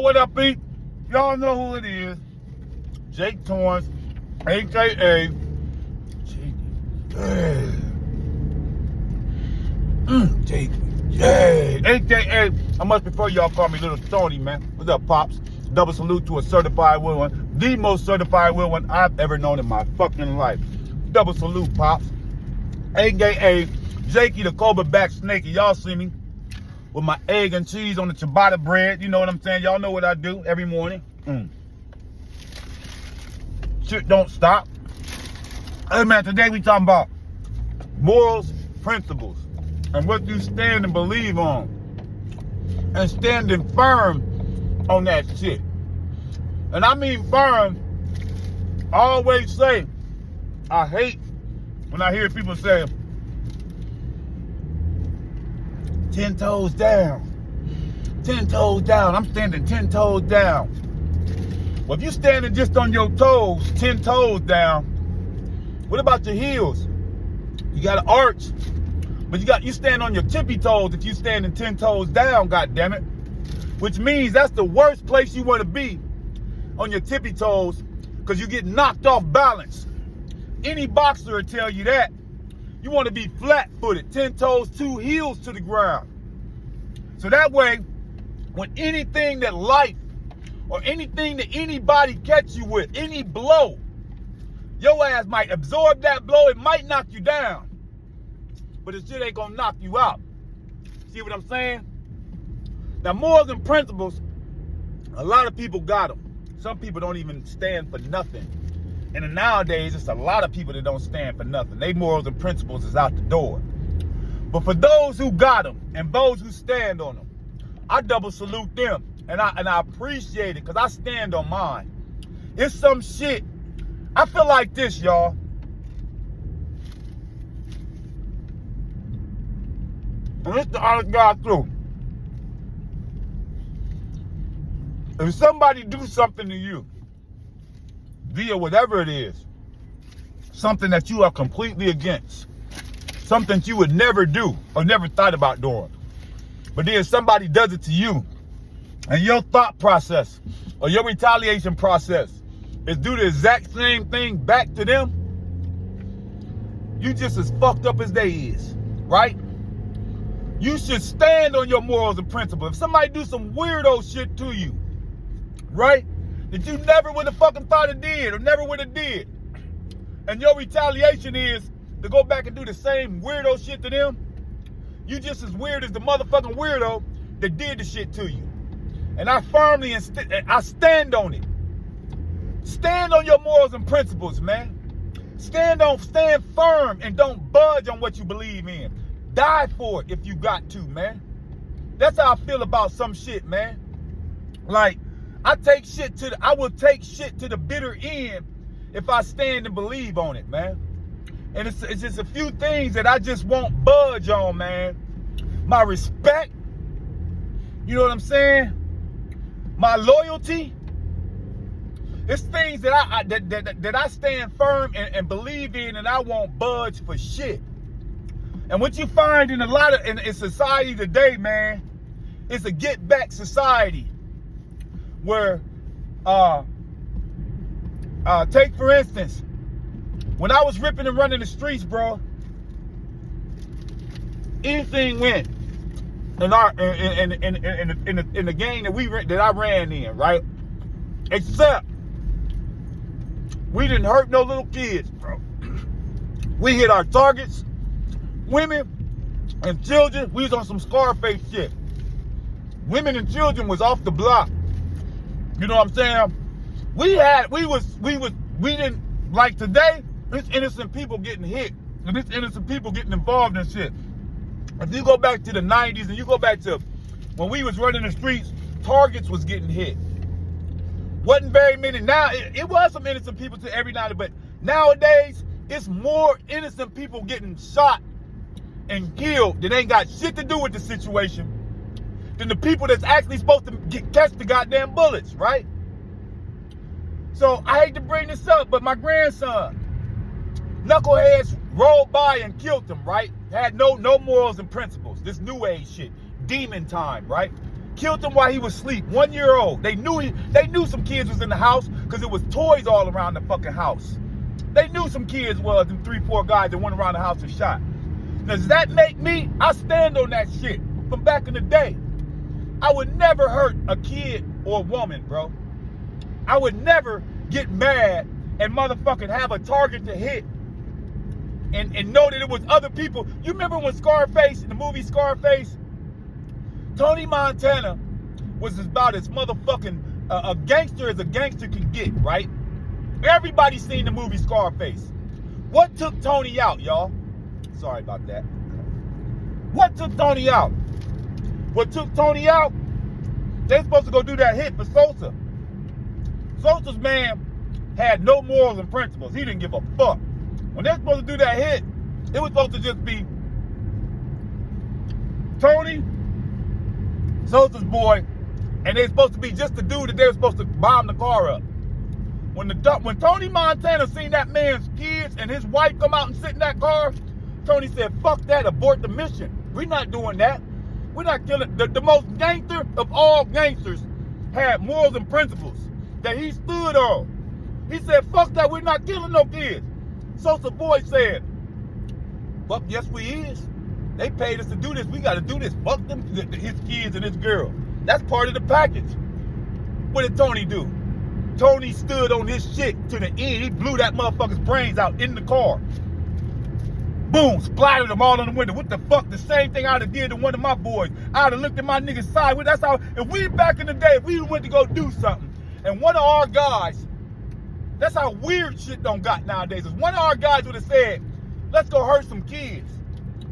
what up, Pete? Y'all know who it is. Jake Torrance, a.k.a. Jake. Yeah. A.k.a. I must prefer y'all call me Little Tony, man. What's up, Pops? Double salute to a certified real one. The most certified real one I've ever known in my fucking life. Double salute, Pops. A.k.a. Jakey the Cobra Back Snakey. Y'all see me with my egg and cheese on the ciabatta bread. You know what I'm saying? Y'all know what I do every morning. Shit don't stop. Hey, man, today we talking about morals, principles, and what you stand and believe on. And standing firm on that shit. And I mean firm. I always say, I hate when I hear people say, 10 toes down. 10 toes down. I'm standing 10 toes down. Well, if you're standing just on your toes, 10 toes down, what about your heels? You got an arch, but you stand on your tippy toes if you standing 10 toes down, goddammit. Which means that's the worst place you want to be, on your tippy toes, because you get knocked off balance. Any boxer will tell you that. You want to be flat-footed, 10 toes, 2 heels to the ground. So that way, when anything that life or anything that anybody catch you with, any blow, your ass might absorb that blow. It might knock you down, but it shit ain't gonna knock you out. See what I'm saying? Now, morals and principles, a lot of people got them. Some people don't even stand for nothing. And nowadays, it's a lot of people that don't stand for nothing. They morals and principles is out the door. But for those who got them and those who stand on them, I double salute them. And I appreciate it because I stand on mine. It's some shit. I feel like this, y'all. And it's the honest God truth. If somebody do something to you, via whatever it is, something that you are completely against, something that you would never do or never thought about doing, but then somebody does it to you, and your thought process or your retaliation process is do the exact same thing back to them, you just as fucked up as they is, right? You should stand on your morals and principles. If somebody do some weirdo shit to you, right, that you never would have fucking thought it did or never would have did, and your retaliation is to go back and do the same weirdo shit to them, you just as weird as the motherfucking weirdo that did the shit to you. And I firmly I stand on it. Stand on your morals and principles, man. Stand firm and don't budge on what you believe in. Die for it if you got to, man. That's how I feel about some shit, man. Like, I will take shit to the bitter end if I stand and believe on it, man. And it's just a few things that I just won't budge on, man. My respect, you know what I'm saying? My loyalty. It's things that I stand firm and believe in, and I won't budge for shit. And what you find in in society today, man, it's a get back society. Where, take for instance, when I was ripping and running the streets, bro, anything went in the game that I ran in, right? Except we didn't hurt no little kids, bro. We hit our targets, women and children. We was on some Scarface shit. Women and children was off the block. You know what I'm saying? We didn't, like today, it's innocent people getting hit. And it's innocent people getting involved in shit. If you go back to the 90s and you go back to when we was running the streets, targets was getting hit. Wasn't very many. Now, it was some innocent people to every night, but nowadays, it's more innocent people getting shot and killed that ain't got shit to do with the situation than the people that's actually supposed to catch the goddamn bullets, right? So I hate to bring this up, but my grandson, knuckleheads rolled by and killed him, right? Had no morals and principles. This new age shit, demon time, right? Killed him while he was asleep, 1 year old. They knew some kids was in the house because it was toys all around the fucking house. They knew some kids was them 3-4 guys that went around the house and shot. Now, does that make me? I stand on that shit from back in the day. I would never hurt a kid or a woman, bro. I would never get mad and motherfucking have a target to hit and know that it was other people. You remember when Scarface, in the movie Scarface, Tony Montana was about as motherfucking a gangster as a gangster can get, right? Everybody seen the movie Scarface. What took Tony out, y'all? Sorry about that. What took Tony out? What took Tony out? They supposed to go do that hit for Sosa. Sosa's man had no morals and principles. He didn't give a fuck. When they're supposed to do that hit, it was supposed to just be Tony, Sosa's boy, and they're supposed to be just the dude that they were supposed to bomb the car up. When Tony Montana seen that man's kids and his wife come out and sit in that car, Tony said, fuck that, abort the mission. We're not doing that. We're not killing. The most gangster of all gangsters had morals and principles that he stood on. He said, fuck that, we're not killing no kids. Sosa boy said, fuck, yes we is. They paid us to do this. We got to do this. Fuck them, his kids and his girl. That's part of the package. What did Tony do? Tony stood on his shit to the end. He blew that motherfucker's brains out in the car. Boom, splattered them all on the window. What the fuck? The same thing I'd have did to one of my boys. I'd have looked at my niggas sideways. That's how, if we back in the day, if we went to go do something, and one of our guys, that's how weird shit don't got nowadays. If one of our guys would have said, let's go hurt some kids,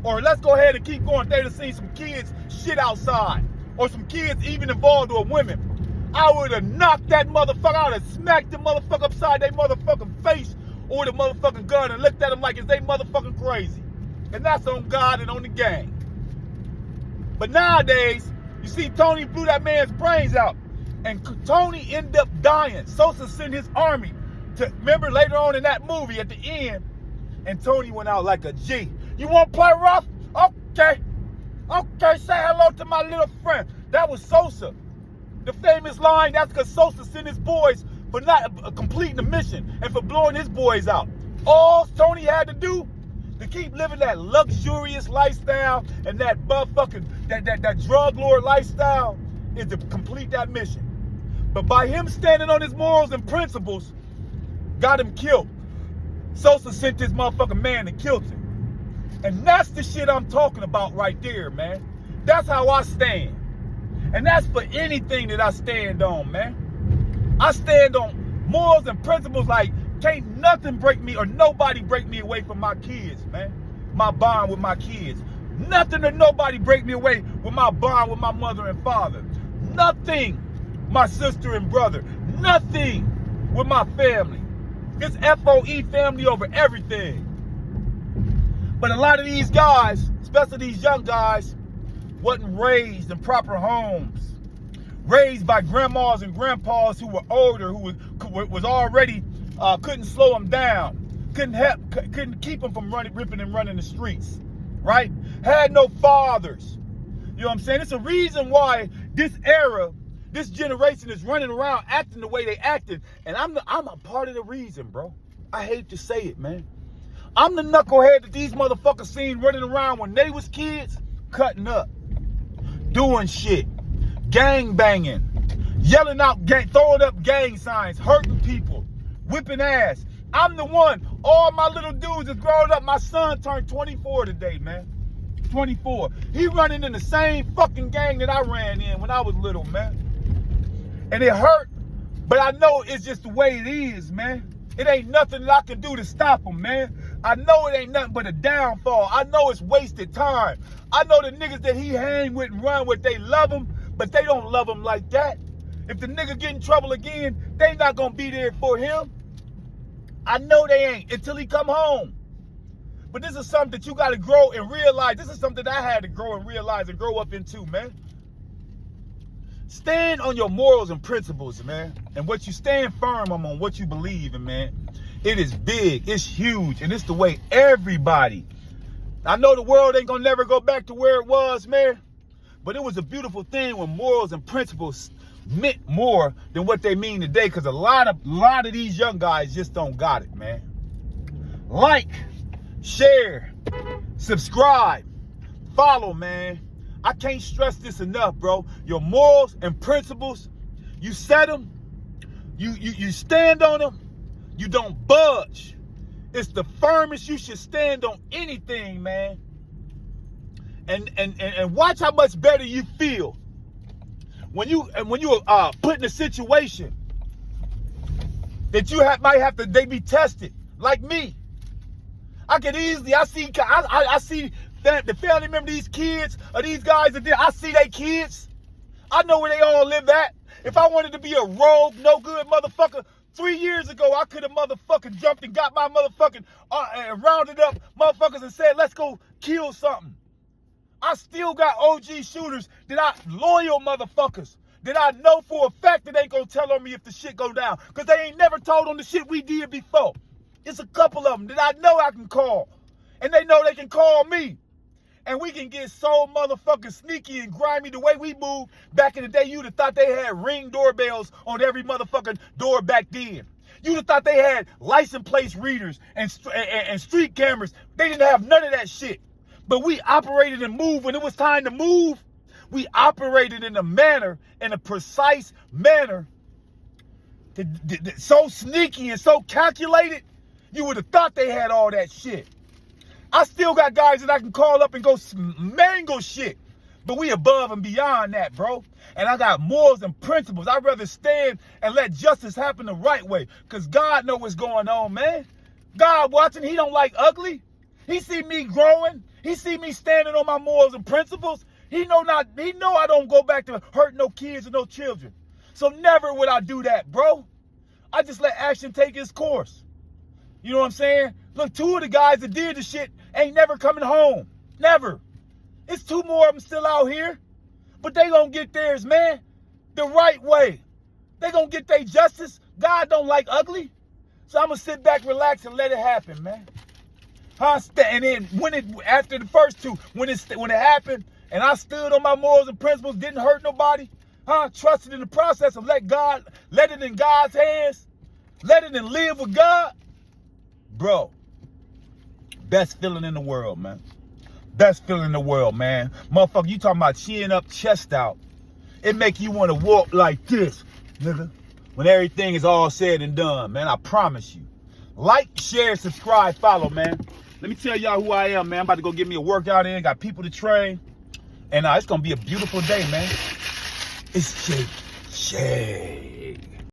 or let's go ahead and keep going, they'd have seen some kids shit outside, or some kids even involved with women, I would have knocked that motherfucker. I would have smacked the motherfucker upside their motherfucking face or the motherfucking gun and looked at them like, is they motherfucking crazy? And that's on God and on the gang. But nowadays, you see Tony blew that man's brains out. And Tony ended up dying. Sosa sent his army to, remember later on in that movie at the end, and Tony went out like a G. You want to play rough? Okay. Okay, say hello to my little friend. That was Sosa. The famous line, that's because Sosa sent his boys for not completing the mission and for blowing his boys out. All Tony had to do to keep living that luxurious lifestyle and that that drug lord lifestyle is to complete that mission. But by him standing on his morals and principles, got him killed. Sosa sent this motherfucking man and killed him. And that's the shit I'm talking about right there, man. That's how I stand. And that's for anything that I stand on, man. I stand on morals and principles like can't nothing break me or nobody break me away from my kids, man. My bond with my kids. Nothing or nobody break me away with my bond with my mother and father. Nothing, my sister and brother. Nothing with my family. It's FOE, family over everything. But a lot of these guys, especially these young guys, wasn't raised in proper homes. Raised by grandmas and grandpas who were older, who was already, couldn't slow them down. Couldn't keep them from ripping and running the streets. Right? Had no fathers. You know what I'm saying? It's a reason why this era, this generation is running around acting the way they acted. And I'm a part of the reason, bro. I hate to say it, man. I'm the knucklehead that these motherfuckers seen running around when they was kids, cutting up, doing shit, gang banging, yelling out, throwing up gang signs, hurting people, whipping ass. I'm the one. All my little dudes is growing up. My son turned 24 today, man. 24. He running in the same fucking gang that I ran in when I was little, man. And it hurt, but I know it's just the way it is, man. It ain't nothing that I can do to stop him, man. I know it ain't nothing but a downfall. I know it's wasted time. I know the niggas that he hang with and run with, they love him, but they don't love him like that. If the nigga get in trouble again, they not gonna be there for him. I know they ain't until he come home. But this is something that you gotta grow and realize. This is something that I had to grow and realize and grow up into, man. Stand on your morals and principles, man. And what you stand firm on what you believe in, man. It is big, it's huge, and it's the way everybody. I know the world ain't gonna never go back to where it was, man. But it was a beautiful thing when morals and principles meant more than what they mean today, because a lot of these young guys just don't got it, man. Like, share, subscribe, follow, man. I can't stress this enough, bro. Your morals and principles, you set them, you stand on them, you don't budge. It's the firmest you should stand on anything, man. And watch how much better you feel when you put in a situation that might have to be tested. Like me, I see the family member, these kids or these guys that I see they kids. I know where they all live at. If I wanted to be a rogue, no good motherfucker, 3 years ago, I could have motherfucking jumped and got my motherfucking and rounded up motherfuckers and said, let's go kill something. I still got OG shooters loyal motherfuckers that I know for a fact that they ain't gonna tell on me if the shit go down, because they ain't never told on the shit we did before. It's a couple of them that I know I can call, and they know they can call me. And we can get so motherfucking sneaky and grimy the way we moved back in the day. You'd have thought they had Ring doorbells on every motherfucking door back then. You'd have thought they had license plate readers and street cameras. They didn't have none of that shit. But we operated and moved when it was time to move. We operated in a precise manner, so sneaky and so calculated, you would have thought they had all that shit. I still got guys that I can call up and go mangle shit. But we above and beyond that, bro. And I got morals and principles. I'd rather stand and let justice happen the right way. Because God know what's going on, man. God watching, he don't like ugly. He see me growing. He see me standing on my morals and principles. He know I don't go back to hurt no kids or no children. So never would I do that, bro. I just let action take its course. You know what I'm saying? Look, 2 of the guys that did the shit ain't never coming home. Never. It's 2 more of them still out here. But they gonna get theirs, man. The right way. They gonna get their justice. God don't like ugly. So I'm gonna sit back, relax, and let it happen, man. And then after the first 2, when it happened, and I stood on my morals and principles, didn't hurt nobody, trusted in the process and let it in God's hands, let it and live with God, bro. Best feeling in the world, man. Best feeling in the world, man. Motherfucker, you talking about chin up, chest out. It make you want to walk like this, nigga, when everything is all said and done, man. I promise you. Like, share, subscribe, follow, man. Let me tell y'all who I am, man. I'm about to go get me a workout in. Got people to train. And it's going to be a beautiful day, man. It's Jay.